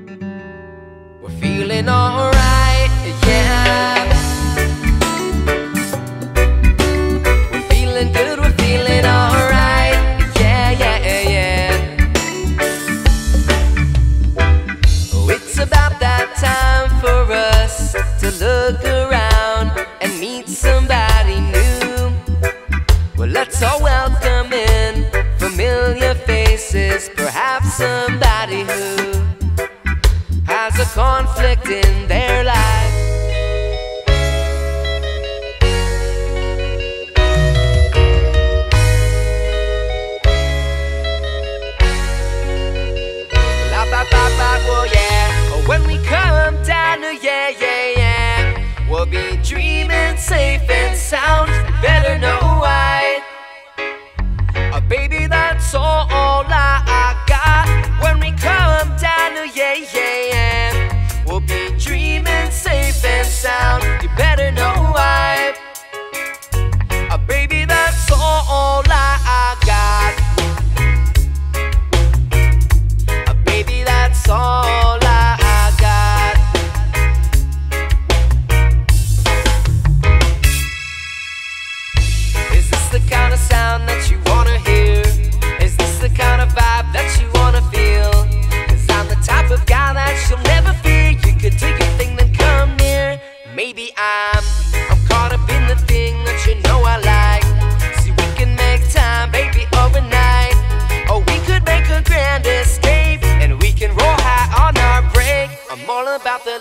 We're feeling alright, yeah. We're feeling good, we're feeling alright, yeah, yeah, yeah. Oh, it's about that time for us to look around and meet somebody new. Well, let's all welcome in familiar faces, perhaps somebody who has a conflict in their life. La ba ba ba, well yeah. When we come down to yeah, yeah, yeah, we'll be dreaming safe and sound. Better know why. Baby, that's all I got. When we come down to yeah, yeah, yeah, we'll be dreaming safe and sound. You better know why. Baby, that's all I got. Baby, that's all I got. Is this the kind of sound that you wanna hear? Is this the kind of vibe that you wanna feel? Cause I'm the type of guy that you'll never fear. You could do your thing, then come near. Maybe I'm caught up in the thing that you know I like. See, we can make time, baby, overnight. Or we could make a grand escape, and we can roll high on our break. I'm all about the